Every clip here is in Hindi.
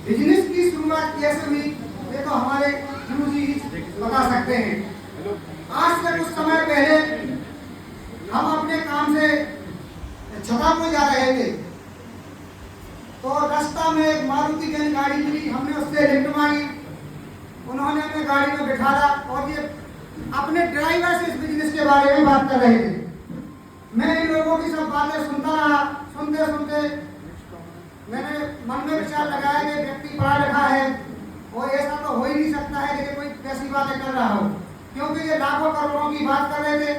बिजनेस की शुरुआत कैसे हुई ये तो हमारे गुरुजी बता सकते हैं। आज से कुछ समय पहले हम अपने काम से छतरपुर जा रहे थे, तो रास्ता में एक मारुति वैन गाड़ी मिली, हमने उससे लिफ्ट मांगी, उन्होंने हमें गाड़ी में बिठाया और ये अपने ड्राइवर से इस बिजनेस के बारे में बात कर रहे थे। मैं इन लोगों की सब बातें सुनता रहा। सुनते सुनते मैंने मन में विचार लगाया कि व्यक्ति पढ़ा लिखा है और ऐसा तो हो ही नहीं सकता है कि कोई कैसी बातें कर रहा हो, क्योंकि ये लाखों करोड़ों की बात कर रहे थे।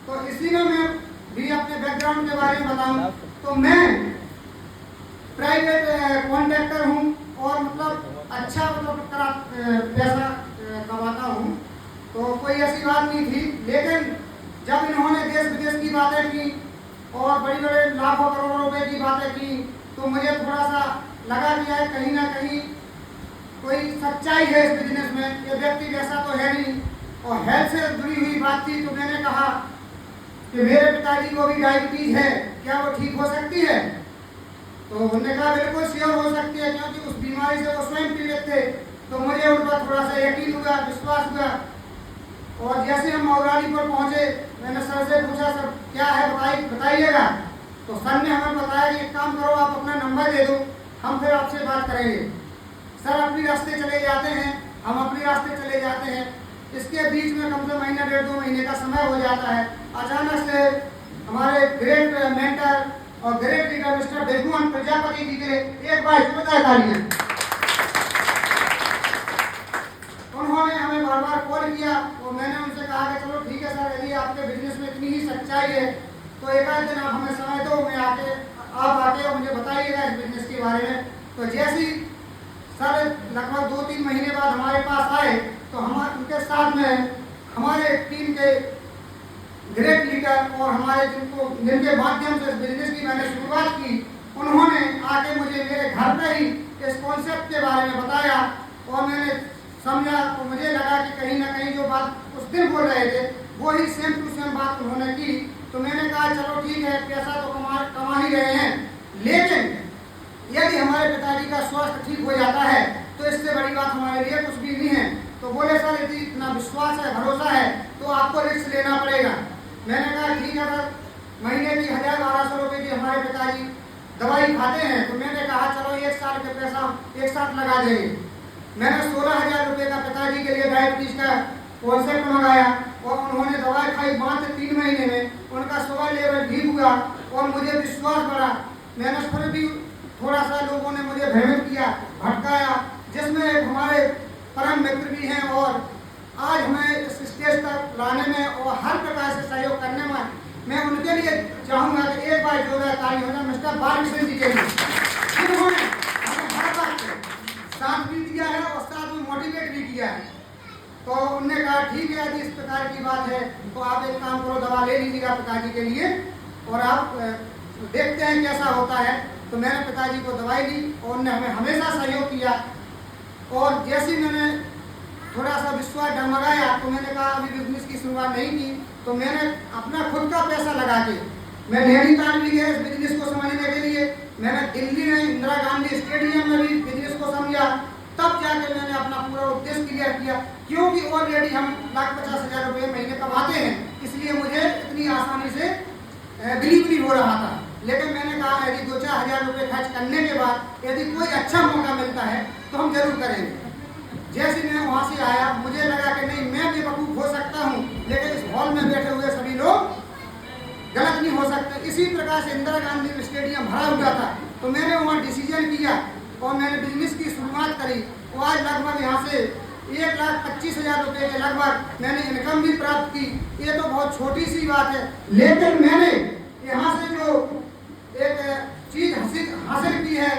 तो इसी में मैं भी अपने बैकग्राउंड के बारे में बताऊं तो मैं प्राइवेट कॉन्ट्रैक्टर हूं और मतलब अच्छा पैसा कमाता हूं, तो कोई ऐसी बात नहीं थी। लेकिन जब इन्होंने देश विदेश की बातें की और बड़ी बड़े लाखों करोड़ों रुपए की बातें की, तो मुझे थोड़ा सा लगा कि यार कहीं ना कहीं कोई सच्चाई है इस बिजनेस में, ये व्यक्ति वैसा तो है नहीं। और हेल्थ से जुड़ी हुई बात थी, तो मैंने कहा कि मेरे पिताजी को भी डायबिटीज है, क्या वो ठीक हो सकती है? तो उन्होंने कहा बिल्कुल श्योर हो सकती है, क्योंकि उस बीमारी से वो स्वयं पीड़ित थे। तो मुझे उन पर थोड़ा सा यकीन हुआ, विश्वास हुआ। और जैसे हम मौलानी पर पहुंचे, मैंने सर से पूछा, सर क्या है बताइएगा। तो सर ने हमें बताया कि एक काम करो, आप अपना नंबर दे दो, हम फिर आपसे बात करेंगे। सर अपने रास्ते चले जाते हैं, हम अपने रास्ते चले जाते हैं। इसके बीच में कम से महीना 1.5-2 महीने का समय हो जाता है। अचानक से हमारे ग्रेट मेंटर और great leader mister बेगुमान Prajapati ji के एक बार जोरदार तालियां। उन्होंने हमें बार बार कॉल किया और मैंने उनसे कहा कि चलो ठीक है सर, यदि आपके बिजनेस में इतनी ही सच्चाई है तो एक आध दिन आप हमें समय दो, मैं आप आके और मुझे बताइएगा इस बिजनेस के बारे में। तो जैसी सर लगभग 2-3 महीने बाद हमारे पास आए, तो हमारे उनके साथ में हमारे टीम के ग्रेट लीडर और हमारे जिनके माध्यम से इस बिजनेस की मैंने शुरुआत की, उन्होंने आके मुझे मेरे घर पर ही इस कॉन्सेप्ट के बारे में बताया और मैंने समझा। तो मुझे लगा कि कहीं ना कहीं जो बात उस दिन बोल रहे थे वो ही सेम टू सेम बात उन्होंने की। तो मैंने कहा चलो ठीक है, पैसा तो कमा ही रहे हैं, लेकिन यदि हमारे पिताजी का स्वास्थ्य ठीक हो जाता है तो इससे बड़ी बात हमारे लिए कुछ भी नहीं है। तो बोले सर यदि इतना विश्वास है, भरोसा है, तो आपको रिस्क लेना पड़ेगा। मैंने कहा ठीक है सर, महीने की 1000-1200 रुपए की हमारे पिताजी दवाई खाते हैं, तो मैंने कहा चलो 1 साल का पैसा एक साथ लगा देंगे। मैंने 16,000 रुपए का पिताजी के लिए डायबिटीज का कॉन्सेप्ट मंगाया और उन्होंने दवाई खाई। मात्र 3 महीने में उनका शुगर लेवल ठीक हुआ और मुझे विश्वास बढ़ा। मैंने फिर भी थोड़ा सा लोगों ने मुझे भ्रमित किया, भटकाया, जिसमें हमारे परम मित्र भी हैं और आज हमें इस स्टेज तक लाने में और हर प्रकार से सहयोग करने में मैं उनके लिए चाहूँगा कि एक बार जोरदार ताली हो जाए मिस्टर बालकृष्ण जी के लिए, जिन्होंने हमें हर वक्त साथ भी दिया है और साथ में मोटिवेट भी किया है। तो उन्होंने कहा ठीक है, यदि इस प्रकार की बात है तो आप एक काम करो, दवा ले लीजिएगा पिताजी के लिए और आप देखते हैं कैसा होता है। तो मैंने पिताजी को दवाई दी और उन्होंने हमें हमेशा सहयोग किया। और जैसे मैंने थोड़ा सा विश्वास डगमगाया तो मैंने कहा अभी बिजनेस की शुरुआत नहीं की, तो मैंने अपना खुद का पैसा लगा के मैं नैनीताल भी गया इस बिजनेस को समझने के लिए। मैंने दिल्ली में इंदिरा गांधी स्टेडियम में भी बिजनेस को समझा, तब जाके मैंने अपना पूरा उद्देश्य क्लियर किया। क्योंकि ऑलरेडी हम 1,50,000 रुपये महीने कमाते हैं, इसलिए मुझे इतनी आसानी से बिलीव नहीं हो रहा था। लेकिन मैंने कहा यदि 2-4 हज़ार रुपये खर्च करने के बाद यदि कोई अच्छा मौका मिलता है तो हम जरूर करेंगे। जैसे मैं वहाँ से आया, मुझे लगा कि नहीं मैं बेवकूफ़ हो सकता हूँ, लेकिन इस हॉल में बैठे हुए सभी लोग गलत नहीं हो सकते। इसी प्रकार से इंदिरा गांधी स्टेडियम भरा हुआ था, तो मैंने वहाँ डिसीजन किया और मैंने बिजनेस की शुरुआत करी। और आज लगभग यहाँ से 1,25,000 रुपये के लगभग मैंने इनकम भी प्राप्त की। ये तो बहुत छोटी सी बात है, लेकिन मैंने यहाँ से जो एक चीज़ हासिल की है,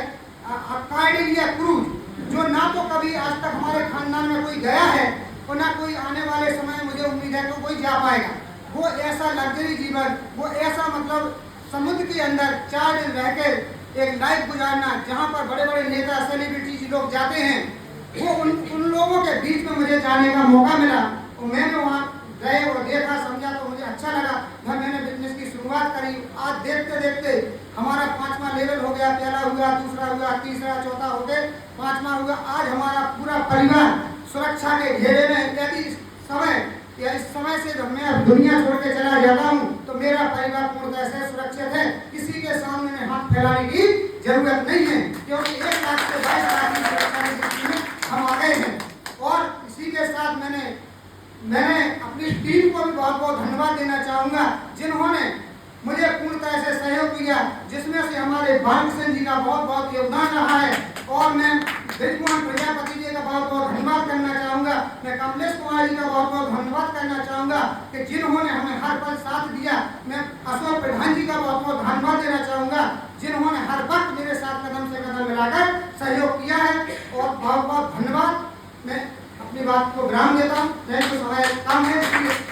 कार्डिलिया क्रूज, जो ना तो कभी आज तक हमारे खानदान में कोई गया है और ना कोई आने वाले समय मुझे उम्मीद है तो कोई जा पाएगा। वो ऐसा लग्जरी जीवन, वो ऐसा मतलब समुद्र के अंदर 4 दिन रहकर एक लाइफ गुजारना, जहाँ पर बड़े बड़े नेता सेलिब्रिटीज लोग जाते हैं, वो उन लोगों के बीच में मुझे जाने का मौका मिला। और मैंने वहाँ गए और देखा, समझा, तो मुझे अच्छा लगा। फिर मैंने बिजनेस की शुरुआत करी। आज देखते देखते हमारा 5वां लेवल हो गया, पहला हुआ, दूसरा हुआ, तीसरा, चौथा हो गए, 5 चाहूँगा आज हमारा पूरा परिवार सुरक्षा के घेरे में, यदि इस समय से जब मैं दुनिया छोड़ के चला जाता हूँ तो मेरा परिवार पूर्णतः से सुरक्षित है। किसी के सामने में हाथ फैलाने की जरूरत नहीं है, क्योंकि 1 लाख से 22 लाख की सुरक्षा की दृष्टि में हम आ गए हैं। और इसी के साथ मैंने अपनी टीम को भी बहुत बहुत धन्यवाद देना चाहूँगा, जिन्होंने मुझे पूर्णतः से सहयोग किया, जिसमें से हमारे बालकृष्ण जी का बहुत बहुत योगदान रहा है। और मैं ब्रिजमोहन प्रजापति जी का बहुत बहुत धन्यवाद करना चाहूँगा। मैं कमलेश कुमार जी का बहुत बहुत धन्यवाद करना चाहूँगा कि जिन्होंने हमें हर पल साथ दिया। मैं अशोक प्रधान जी का बहुत बहुत धन्यवाद देना चाहूँगा, जिन्होंने हर वक्त मेरे साथ कदम से कदम मिलाकर सहयोग किया है। और बहुत बहुत धन्यवाद। मैं अपनी बात को विराम देता हूँ। Thank you. समय कम है।